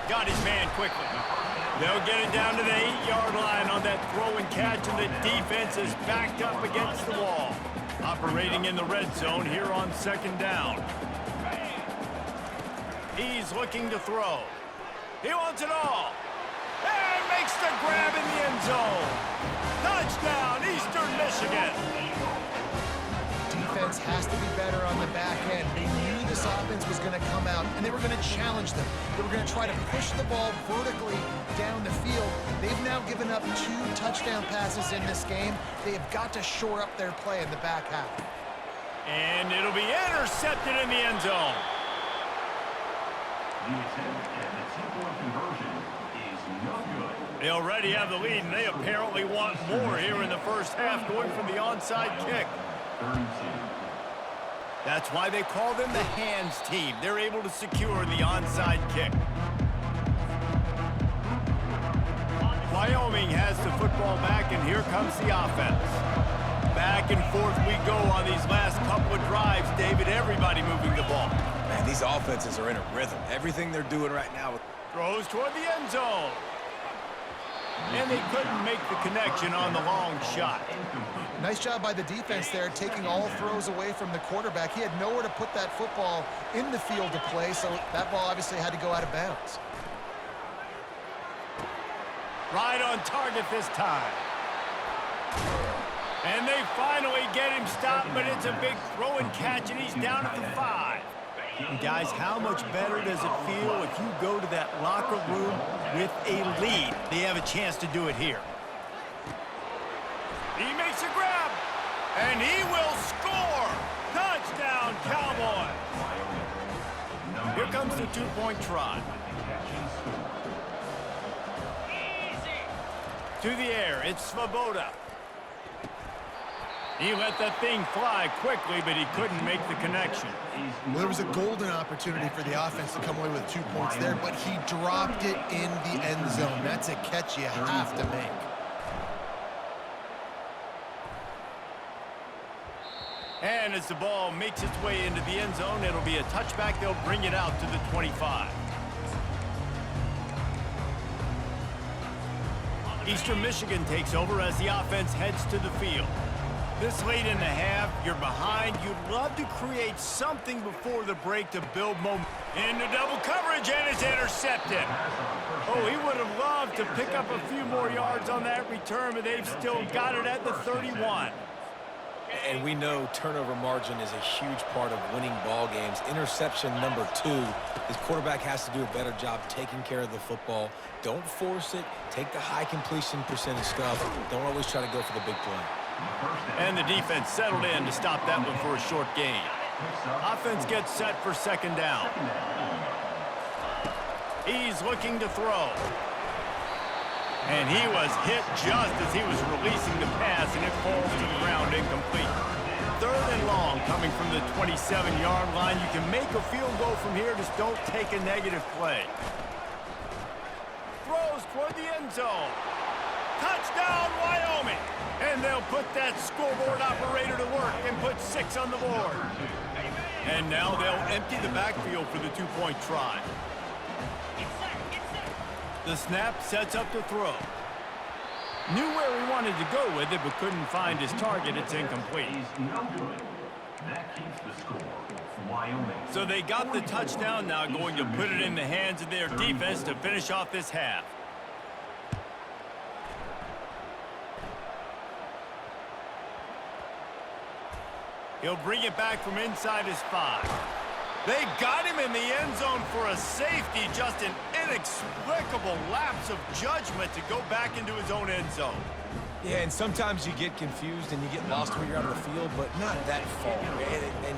Got his man quickly. They'll get it down to the 8-yard line on that throw and catch, and the defense is backed up against the wall. Operating in the red zone here on second down. He's looking to throw. He wants it all. And makes the grab in the end zone. Touchdown, Eastern Michigan. Defense has to be better on the back end. They knew this offense was going to come out, and they were going to challenge them. They were going to try to push the ball vertically down the field. They've now given up 2 touchdown passes in this game. They have got to shore up their play in the back half. And it'll be intercepted in the end zone. The attempt at the two-point conversion is no good. They already have the lead, and they apparently want more here in the first half, going for the onside kick. 32. That's why they call them the hands team. They're able to secure the onside kick. Wyoming has the football back, and here comes the offense. Back and forth we go on these last couple of drives, David. Everybody moving the ball. Man, these offenses are in a rhythm. Everything they're doing right now. Throws toward the end zone. And they couldn't make the connection on the long shot. Nice job by the defense there, taking all throws away from the quarterback. He had nowhere to put that football in the field to play, so that ball obviously had to go out of bounds. Right on target this time. And they finally get him stopped, but it's a big throw and catch, and he's down at the 5. And guys, how much better does it feel if you go to that locker room with a lead? They have a chance to do it here. He makes a grab, and he will score. Touchdown, Cowboys. Here comes the two-point try. To the air, it's Svoboda. He let that thing fly quickly, but he couldn't make the connection. Well, there was a golden opportunity for the offense to come away with 2 points there, but he dropped it in the end zone. That's a catch you have to make. And as the ball makes its way into the end zone, it'll be a touchback. They'll bring it out to the 25. Eastern Michigan takes over as the offense heads to the field. This late in the half, you're behind. You'd love to create something before the break to build momentum. Into double coverage, and it's intercepted. Oh, he would have loved to pick up a few more yards on that return, but they've still got it at the 31. And we know turnover margin is a huge part of winning ball games. Interception number 2. His quarterback has to do a better job taking care of the football. Don't force it. Take the high completion percentage stuff. Don't always try to go for the big play. And the defense settled in to stop that one for a short gain. Offense gets set for second down. He's looking to throw. And he was hit just as he was releasing the pass, and it falls to the ground incomplete. 3rd and long coming from the 27-yard line. You can make a field goal from here, just don't take a negative play. Throws toward the end zone. Touchdown, Wyoming! And they'll put that scoreboard operator to work and put 6 on the board. And now they'll empty the backfield for the two-point try. The snap sets up the throw. Knew where he wanted to go with it, but couldn't find his target. It's incomplete. That keeps the score. Wyoming. So they got the touchdown, now going to put it in the hands of their defense to finish off this half. He'll bring it back from inside his 5. They got him in the end zone for a safety. Just an inexplicable lapse of judgment to go back into his own end zone. Yeah, and sometimes you get confused and you get lost when you're out of the field, but not that far. And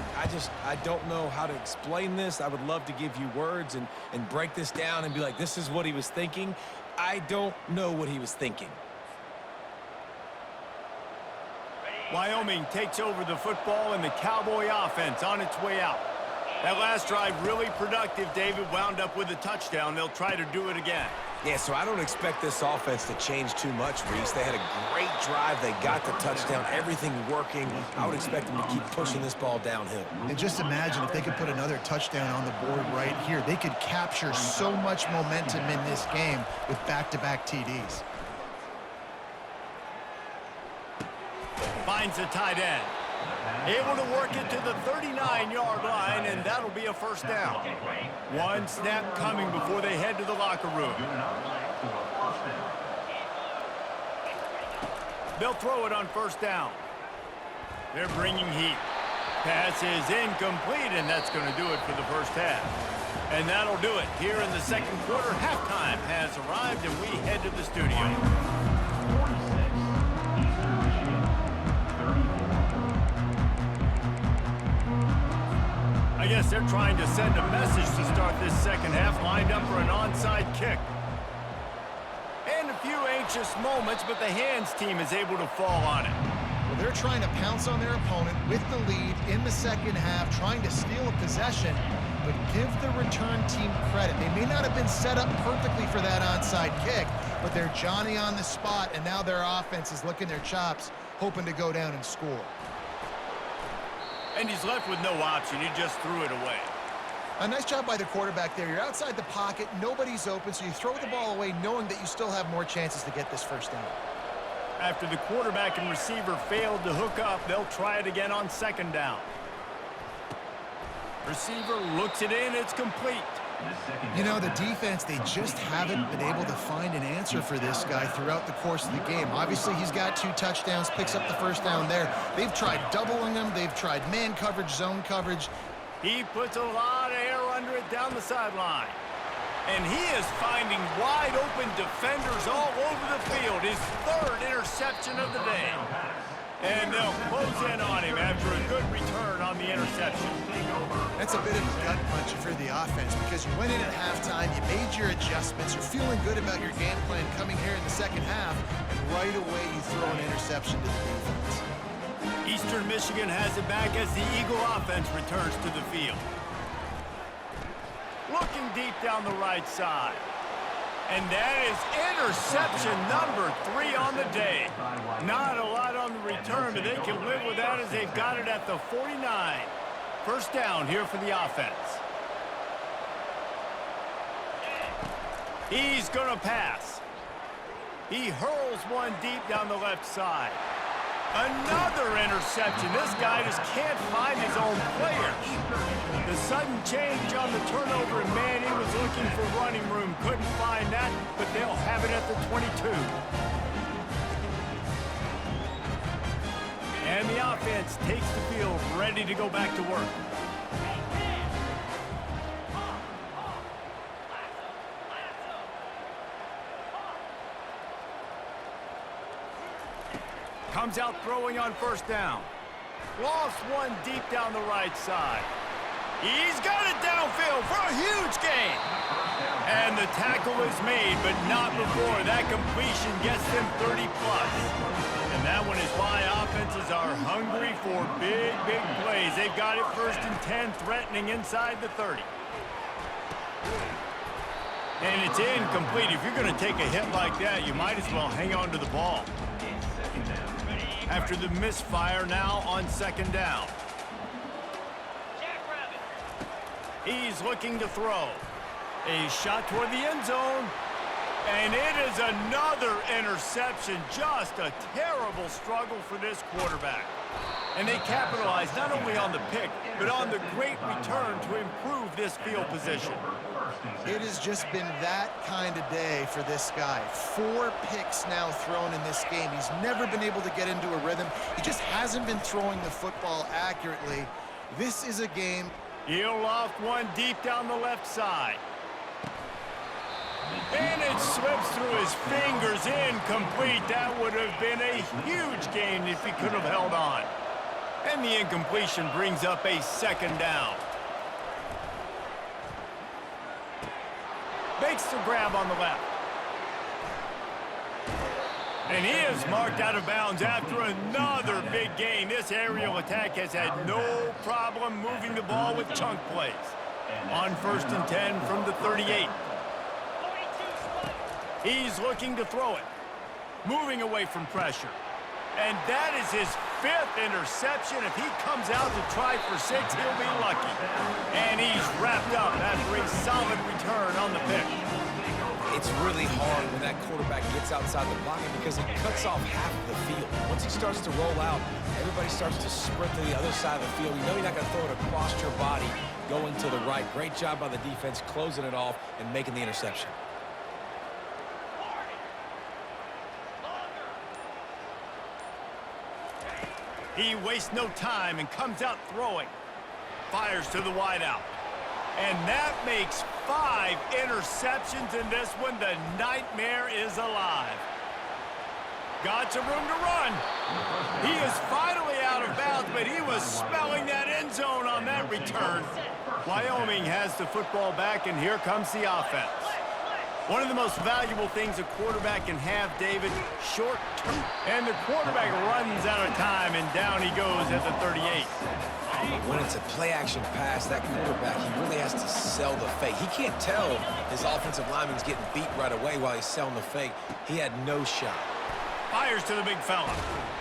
I don't know how to explain this. I would love to give you words and break this down and be like, this is what he was thinking. I don't know what he was thinking. Wyoming takes over the football, and the Cowboy offense on its way out. That last drive really productive, David. Wound up with a touchdown. They'll try to do it again. Yeah, so I don't expect this offense to change too much, Reese. They had a great drive. They got the touchdown, everything working. I would expect them to keep pushing this ball downhill. And just imagine if they could put another touchdown on the board right here. They could capture so much momentum in this game with back-to-back TDs. Finds the tight end. Able to work it to the 39-yard line, and that'll be a first down. One snap coming before they head to the locker room. They'll throw it on first down. They're bringing heat. Pass is incomplete, and that's going to do it for the first half. And that'll do it. Here in the second quarter, halftime has arrived, and we head to the studio. I guess they're trying to send a message to start this second half, lined up for an onside kick. And a few anxious moments, but the hands team is able to fall on it. Well, they're trying to pounce on their opponent with the lead in the second half, trying to steal a possession, but give the return team credit. They may not have been set up perfectly for that onside kick, but they're Johnny on the spot, and now their offense is licking their chops, hoping to go down and score. And he's left with no option. He just threw it away. A nice job by the quarterback there. You're outside the pocket, nobody's open, so you throw the ball away knowing that you still have more chances to get this first down. After the quarterback and receiver failed to hook up, they'll try it again on second down. Receiver looks it in, it's complete. You know, the defense, they just haven't been able to find an answer for this guy throughout the course of the game. Obviously, he's got 2 touchdowns, picks up the first down there. They've tried doubling him. They've tried man coverage, zone coverage. He puts a lot of air under it down the sideline. And he is finding wide open defenders all over the field. His 3rd interception of the day. And they'll close in on him after a good return on the interception. That's a bit of a gut punch for the offense because you went in at halftime, you made your adjustments, you're feeling good about your game plan coming here in the second half, and right away you throw an interception to the defense. Eastern Michigan has it back as the Eagle offense returns to the field. Looking deep down the right side. And that is interception number 3 on the day. Not a lot on the return, but they can live with that as they've got it at the 49. First down here for the offense. He's going to pass. He hurls one deep down the left side. Another interception. This guy just can't find his own players. The sudden change on the turnover, and man, he was looking for running room. Couldn't find that, but they'll have it at the 22. And the offense takes the field, ready to go back to work. Comes out throwing on first down. Lost one deep down the right side. He's got it downfield for a huge gain. And the tackle is made, but not before. That completion gets them 30+. And that one is why offenses are hungry for big, big plays. They've got it 1st and 10, threatening inside the 30. And it's incomplete. If you're going to take a hit like that, you might as well hang on to the ball. After the misfire, now on second down. He's looking to throw. A shot toward the end zone. And it is another interception. Just a terrible struggle for this quarterback. And they capitalized not only on the pick, but on the great return to improve this field position. It has just been that kind of day for this guy. 4 picks now thrown in this game. He's never been able to get into a rhythm. He just hasn't been throwing the football accurately. This is a game. He'll loft one deep down the left side. And it slips through his fingers, incomplete. That would have been a huge gain if he could have held on. And the incompletion brings up a second down. Makes the grab on the left. And he is marked out of bounds after another big gain. This aerial attack has had no problem moving the ball with chunk plays. On 1st and 10 from the 38. He's looking to throw it. Moving away from pressure. And that is his 5th interception. If he comes out to try for 6, he'll be lucky. And he's wrapped up after a solid return on the pick. It's really hard when that quarterback gets outside the pocket because it cuts off half of the field. Once he starts to roll out, everybody starts to sprint to the other side of the field. You know you're not going to throw it across your body going to the right. Great job by the defense closing it off and making the interception. He wastes no time and comes out throwing. Fires to the wideout. And that makes 5 interceptions in this one. The nightmare is alive. Got some room to run. He is finally out of bounds, but he was smelling that end zone on that return. Wyoming has the football back, and here comes the offense. One of the most valuable things a quarterback can have, David, short term. And the quarterback runs out of time, and down he goes at the 38. When it's a play-action pass, that quarterback, he really has to sell the fake. He can't tell his offensive lineman's getting beat right away while he's selling the fake. He had no shot. Fires to the big fella.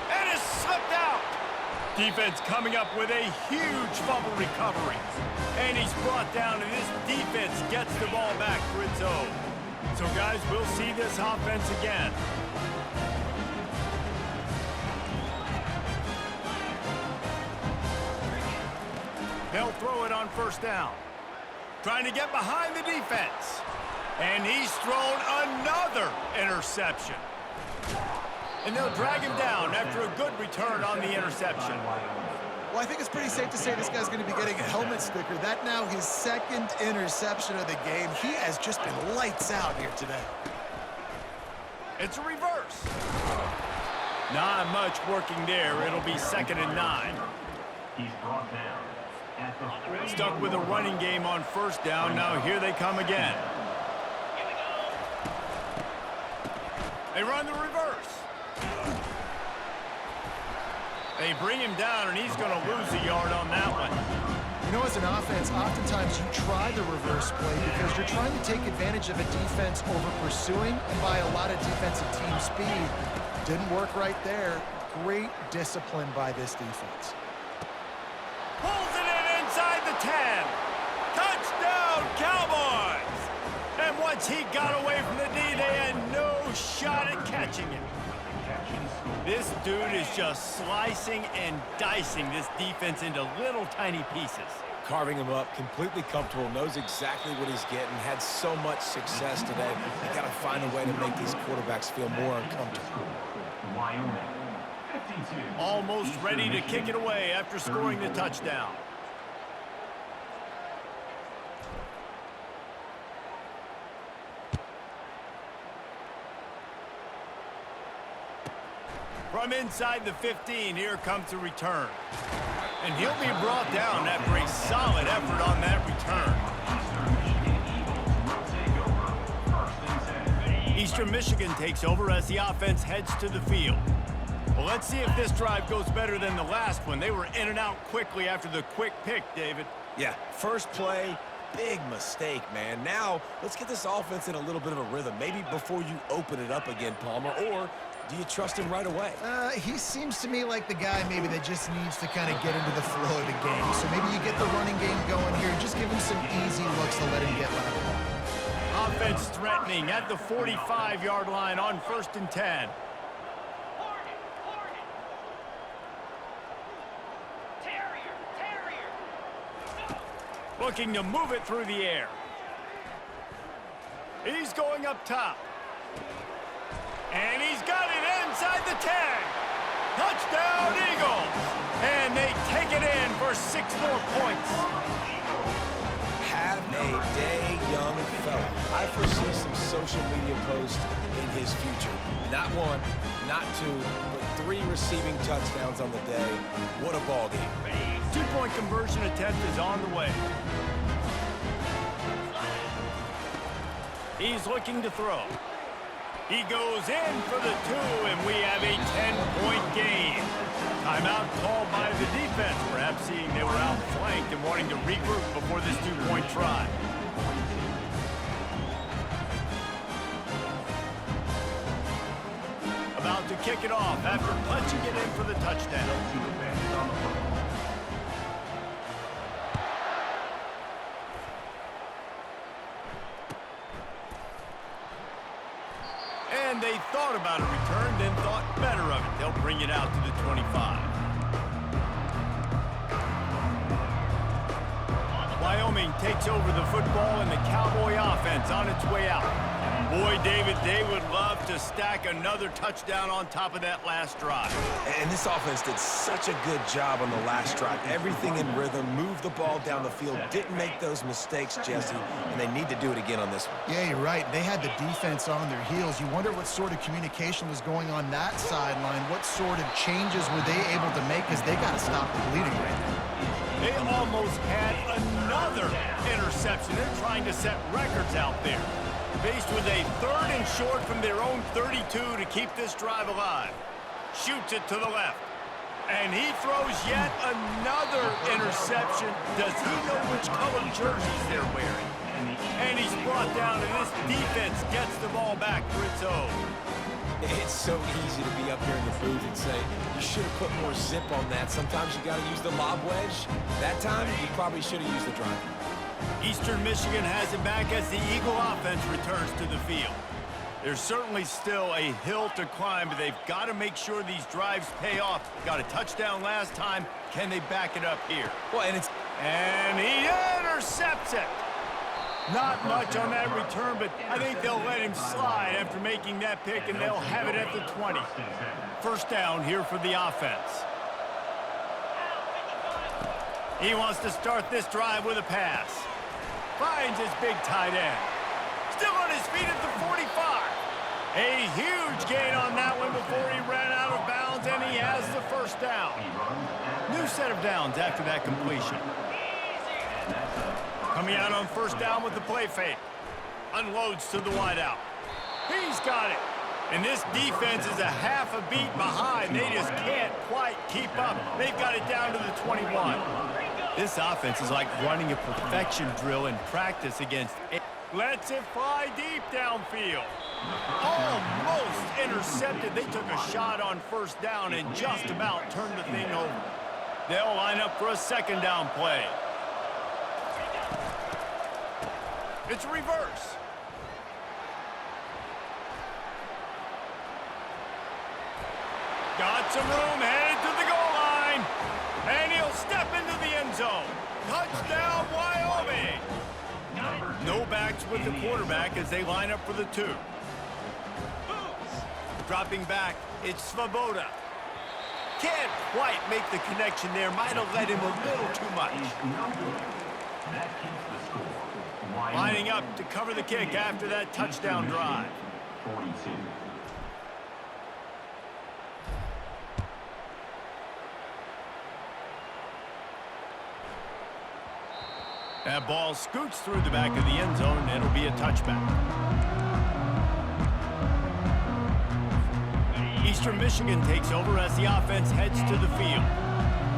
And it's slipped out. Defense coming up with a huge fumble recovery. And he's brought down, and this defense gets the ball back for its own. So, guys, we'll see this offense again. They'll throw it on 1st down. Trying to get behind the defense. And he's thrown another interception. And they'll drag him down after a good return on the interception. Well, I think it's pretty safe to say this guy's going to be getting a helmet sticker. That now his 2nd interception of the game. He has just been lights out here today. It's a reverse. Not much working there. It'll be 2nd and 9. He's brought down. Stuck with a running game on 1st down. Now here they come again. They run the reverse. They bring him down, and he's going to lose a yard on that one. You know, as an offense, oftentimes you try the reverse play because you're trying to take advantage of a defense over pursuing and by a lot of defensive team speed. Didn't work right there. Great discipline by this defense. Pulls it in inside the 10. Touchdown, Cowboys! And once he got away from the D, they had no shot at catching him. This dude is just slicing and dicing this defense into little tiny pieces. Carving him up, completely comfortable, knows exactly what he's getting, had so much success today. You got to find a way to make these quarterbacks feel more uncomfortable. Wyoming, 52. Almost ready to kick it away after scoring the touchdown. From inside the 15, here comes the return. And he'll be brought down after a solid effort on that return. Eastern Michigan takes over as the offense heads to the field. Well, let's see if this drive goes better than the last one. They were in and out quickly after the quick pick, David. Yeah, first play, big mistake, man. Now, let's get this offense in a little bit of a rhythm. Maybe before you open it up again, Palmer, or do you trust him right away? He seems to me like the guy maybe that just needs to kind of get into the flow of the game. So maybe you get the running game going here. Just give him some easy looks to let him get level. Offense threatening at the 45-yard line on 1st and 10. Looking to move it through the air. He's going up top. And he's got it inside the 10. Touchdown, Eagles. And they take it in for 6 more points. Have a day, young fella. I foresee some social media posts in his future. Not 1, not 2, but 3 receiving touchdowns on the day. What a ball game. 2-point conversion attempt is on the way. He's looking to throw. He goes in for the 2, and we have a 10-point game. Timeout called by the defense, perhaps seeing they were outflanked and wanting to regroup before this 2-point try. About to kick it off after punching it in for the touchdown. And they thought about a return, then thought better of it. They'll bring it out to the 25. Wyoming takes over the football, and the Cowboy offense on its way out. Boy, David, they would love to stack another touchdown on top of that last drive. And this offense did such a good job on the last drive. Everything in rhythm, moved the ball down the field, didn't make those mistakes, Jesse, and they need to do it again on this one. Yeah, you're right. They had the defense on their heels. You wonder what sort of communication was going on that sideline. What sort of changes were they able to make, because they got to stop the bleeding right now. They almost had another interception. They're trying to set records out there. Faced with a 3rd and short from their own 32 to keep this drive alive. Shoots it to the left. And he throws yet another interception. Does he know which color jerseys they're wearing? And he's brought down, and this defense gets the ball back for its own. It's so easy to be up here in the booth and say, you should have put more zip on that. Sometimes you got to use the lob wedge. That time, you probably should have used the drive. Eastern Michigan has it back as the Eagle offense returns to the field. There's certainly still a hill to climb, but they've got to make sure these drives pay off. Got a touchdown last time. Can they back it up here? Well, and he intercepts it. Not much on that return, but I think they'll let him slide after making that pick, and they'll have it at the 20. First down here for the offense. He wants to start this drive with a pass. Finds his big tight end. Still on his feet at the 45. A huge gain on that one before he ran out of bounds, and he has the first down. New set of downs after that completion. Coming out on first down with the play fake. Unloads to the wideout. He's got it. And this defense is a half a beat behind. They just can't quite keep up. They've got it down to the 21. This offense is like running a perfection drill in practice against... Lets it fly deep downfield. Almost intercepted. They took a shot on first down and just about turned the thing over. They'll line up for a second down play. It's a reverse. Got some room, headed to the goal line. And he'll step into the end zone. Touchdown, Wyoming. No backs with the quarterback as they line up for the 2. Dropping back, it's Svoboda. Can't quite make the connection there. Might have led him a little too much. Lining up to cover the kick after that touchdown drive. 42. That ball scoots through the back of the end zone, and it'll be a touchback. Eastern Michigan takes over as the offense heads to the field.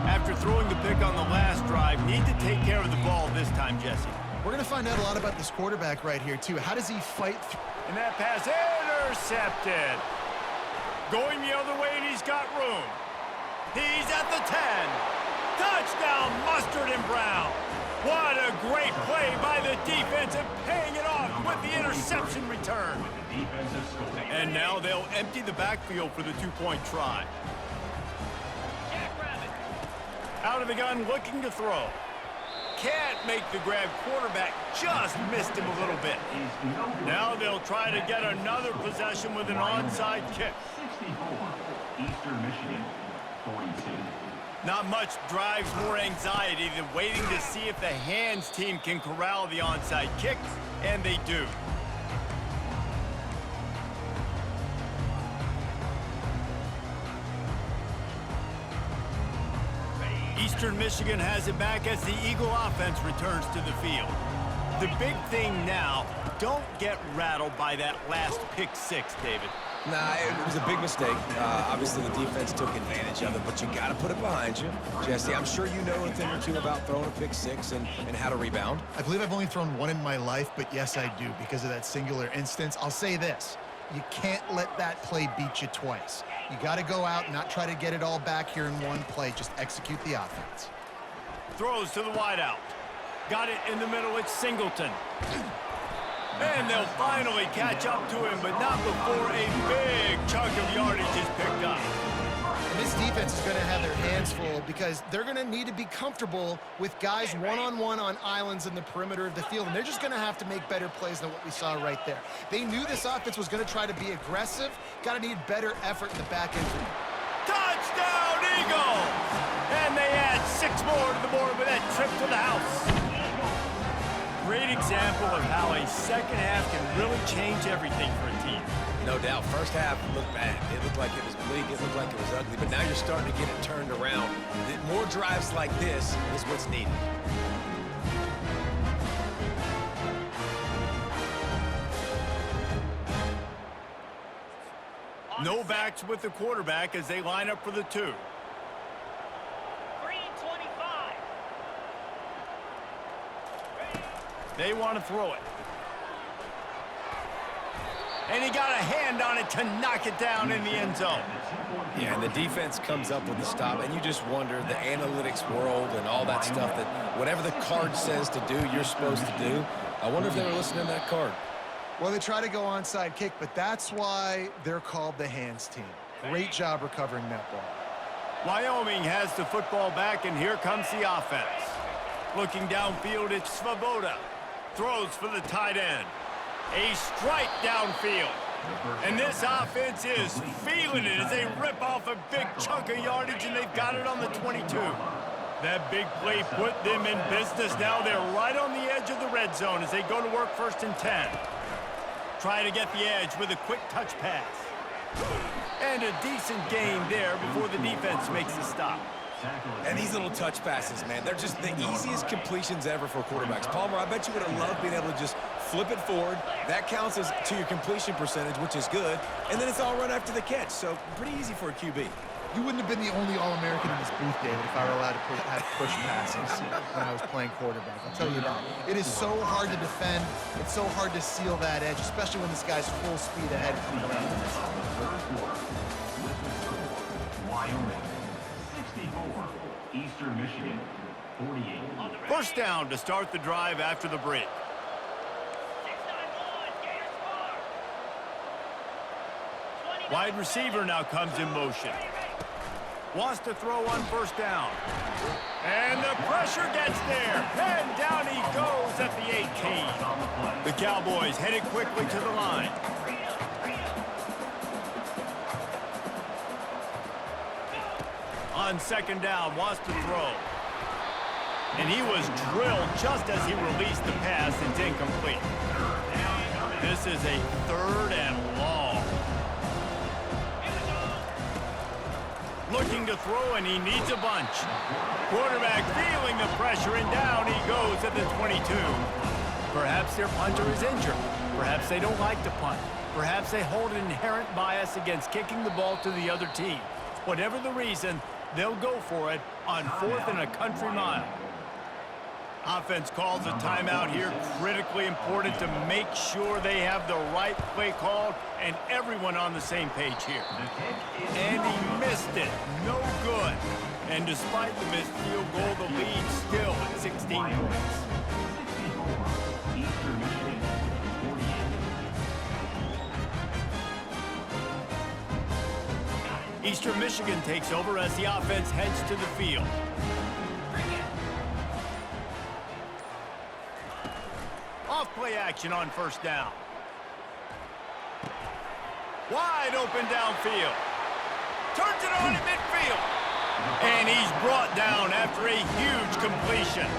After throwing the pick on the last drive, need to take care of the ball this time, Jesse. We're going to find out a lot about this quarterback right here, too. How does he fight through? And that pass intercepted. Going the other way, and he's got room. He's at the 10. Touchdown, Mustard and Brown. What a great play by the defense and paying it off with the interception return. And now they'll empty the backfield for the 2-point try. Out of the gun, looking to throw. Can't make the grab. Quarterback just missed him a little bit. Now they'll try to get another possession with an onside kick. 64, Eastern Michigan, 42. Not much drives more anxiety than waiting to see if the hands team can corral the onside kick, and they do. Eastern Michigan has it back as the Eagle offense returns to the field. The big thing now, don't get rattled by that last pick six, David. Nah, it was a big mistake. Obviously, the defense took advantage of it, but you got to put it behind you. Jesse, I'm sure you know a thing or two about throwing a pick six and how to rebound. I believe I've only thrown one in my life, but yes, I do because of that singular instance. I'll say this. You can't let that play beat you twice. You got to go out and not try to get it all back here in one play. Just execute the offense. Throws to the wideout. Got it in the middle. It's Singleton. And they'll finally catch up to him, but not before a big chunk of yardage is picked up. And this defense is going to have their hands full because they're going to need to be comfortable with guys one-on-one on islands in the perimeter of the field, and they're just going to have to make better plays than what we saw right there. They knew this offense was going to try to be aggressive, got to need better effort in the back end. Touchdown, Eagles! And they add 6 more to the board with that trip to the house. Great example of how a second half can really change everything for a team. No doubt. First half looked bad. It looked like it was bleak. It looked like it was ugly. But now you're starting to get it turned around. More drives like this is what's needed. No backs with the quarterback as they line up for the 2. They want to throw it. And he got a hand on it to knock it down in the end zone. Yeah, and the defense comes up with the stop, and you just wonder, the analytics world and all that stuff, that whatever the card says to do, you're supposed to do. I wonder if they were listening to that card. Well, they try to go onside kick, but that's why they're called the hands team. Great job recovering that ball. Wyoming has the football back, and here comes the offense. Looking downfield, it's Svoboda. Throws for the tight end. A strike downfield. And this offense is feeling it as they rip off a big chunk of yardage, and they've got it on the 22. That big play put them in business. Now they're right on the edge of the red zone as they go to work 1st and 10. Try to get the edge with a quick touch pass. And a decent gain there before the defense makes the stop. And these little touch passes, man, they're just the easiest completions ever for quarterbacks. Palmer, I bet you would have loved being able to just flip it forward. That counts as to your completion percentage, which is good. And then it's all run after the catch, so pretty easy for a QB. You wouldn't have been the only All-American in this booth, David, if I were allowed to have push passes when I was playing quarterback. I'll tell you that. It is so hard to defend. It's so hard to seal that edge, especially when this guy's full speed ahead coming around. Wyoming, 64. Eastern Michigan, 48. First down to start the drive after the break. Wide receiver now comes in motion. Wants to throw on first down. And the pressure gets there. And down he goes at the 18. The Cowboys headed quickly to the line. On second down, wants to throw. And he was drilled just as he released the pass. It's incomplete. This is a 3rd and long. Looking to throw, and he needs a bunch. Quarterback feeling the pressure, and down he goes at the 22. Perhaps their punter is injured. Perhaps they don't like to punt. Perhaps they hold an inherent bias against kicking the ball to the other team. Whatever the reason, they'll go for it on 4th and a country mile. Offense calls a timeout here, critically important to make sure they have the right play called and everyone on the same page here. And he missed it. No good. And despite the missed field goal, the lead still at 16 points. Eastern Michigan, 48. Eastern Michigan takes over as the offense heads to the field. Off play action on first down. Wide open downfield. Turns it on in midfield. And he's brought down after a huge completion.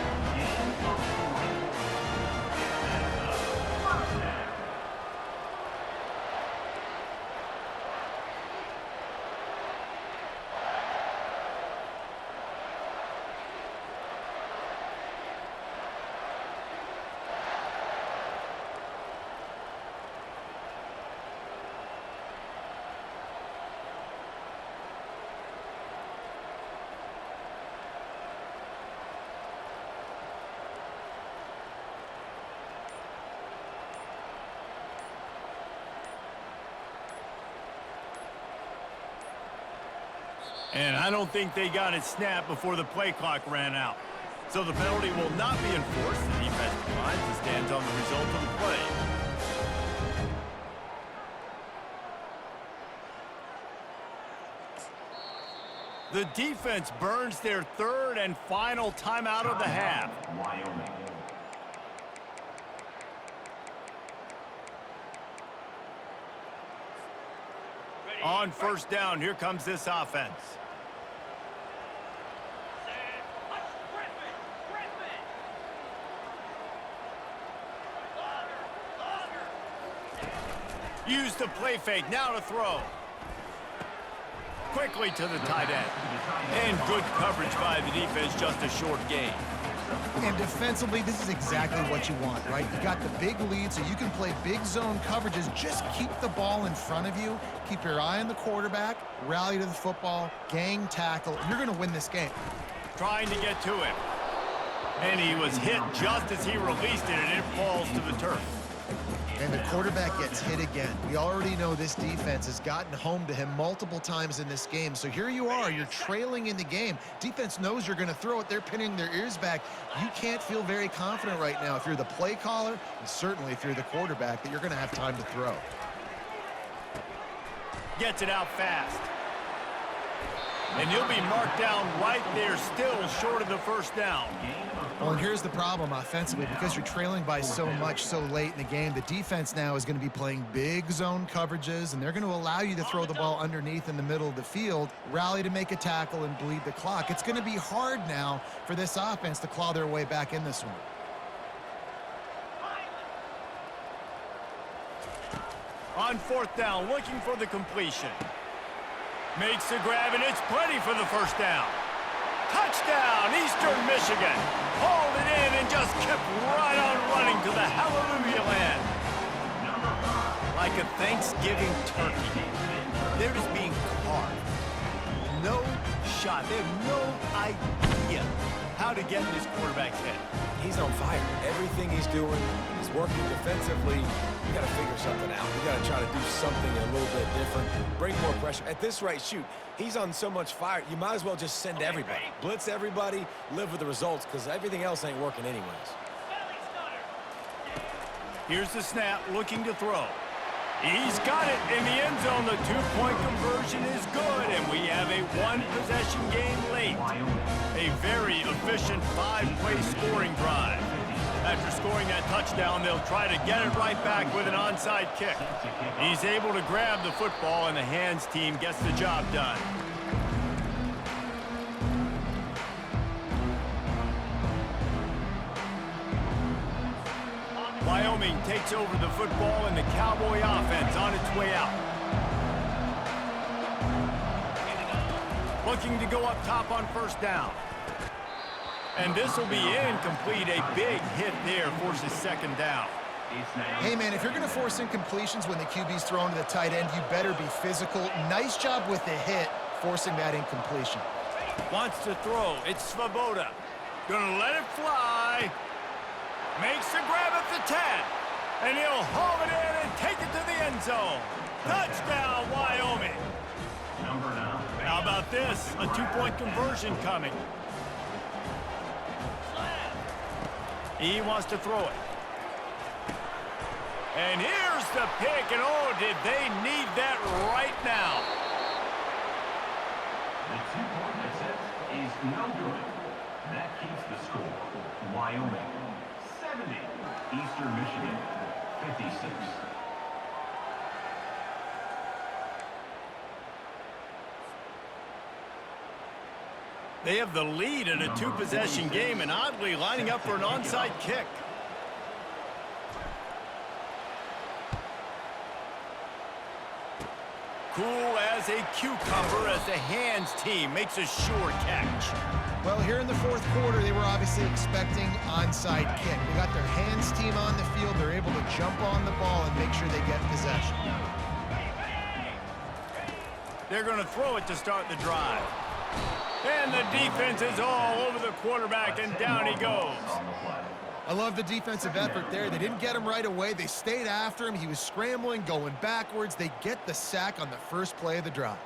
And I don't think they got it snapped before the play clock ran out. So the penalty will not be enforced. The defense declines and stands on the result of the play. The defense burns their third and final timeout of the half. Wyoming. On first down, here comes this offense. Use the play fake, now to throw. Quickly to the tight end. And good coverage by the defense, just a short gain. And defensively, this is exactly what you want, right? You got the big lead, so you can play big zone coverages. Just keep the ball in front of you. Keep your eye on the quarterback. Rally to the football. Gang tackle. You're going to win this game. Trying to get to him. And he was hit just as he released it, and it falls to the turf. And the quarterback gets hit again. We already know this defense has gotten home to him multiple times in this game. So here you are, you're trailing in the game. Defense knows you're going to throw it. They're pinning their ears back. You can't feel very confident right now if you're the play caller, and certainly if you're the quarterback, that you're going to have time to throw. Gets it out fast. And he'll be marked down right there, still short of the first down. Well, and here's the problem offensively. Because you're trailing by so much so late in the game, the defense now is going to be playing big zone coverages, and they're going to allow you to throw the ball underneath in the middle of the field, rally to make a tackle, and bleed the clock. It's going to be hard now for this offense to claw their way back in this one. On fourth down, looking for the completion. Makes the grab, and it's plenty for the first down. Touchdown, Eastern Michigan. Hauled it in and just kept right on running to the hallelujah land. Like a Thanksgiving turkey. They're just being carved. No shot. They have no idea how to get in this quarterback's head. He's on fire. Everything he's doing is working defensively. You got to figure something out. You got to try to do something a little bit different. Bring more pressure. At this rate, shoot, he's on so much fire, you might as well just send everybody. Blitz everybody, live with the results, because everything else ain't working anyways. Here's the snap, looking to throw. He's got it in the end zone. The two-point conversion is good, and we have a one-possession game late. A very efficient five-play scoring drive. After scoring that touchdown, they'll try to get it right back with an onside kick. He's able to grab the football, and the hands team gets the job done. Wyoming takes over the football, and the Cowboy offense on its way out. Looking to go up top on first down. And this will be incomplete. A big hit there forces second down. Hey, man, if you're going to force incompletions when the QB's thrown to the tight end, you better be physical. Nice job with the hit, forcing that incompletion. Wants to throw. It's Svoboda. Gonna let it fly. Makes the grab at the 10. And he'll haul it in and take it to the end zone. Touchdown, Wyoming. How about this? A two-point conversion coming. He wants to throw it. And here's the pick, and oh, did they need that right now. The two-point attempt is no good. That keeps the score. Wyoming, 70. Eastern Michigan, 56. They have the lead in a two-possession game, and oddly lining up for an onside kick. Cool as a cucumber as the hands team makes a sure catch. Well, here in the fourth quarter, they were obviously expecting onside kick. They got their hands team on the field. They're able to jump on the ball and make sure they get possession. They're going to throw it to start the drive. And the defense is all over the quarterback, and down he goes. I love the defensive effort there. They didn't get him right away. They stayed after him. He was scrambling, going backwards. They get the sack on the first play of the drive.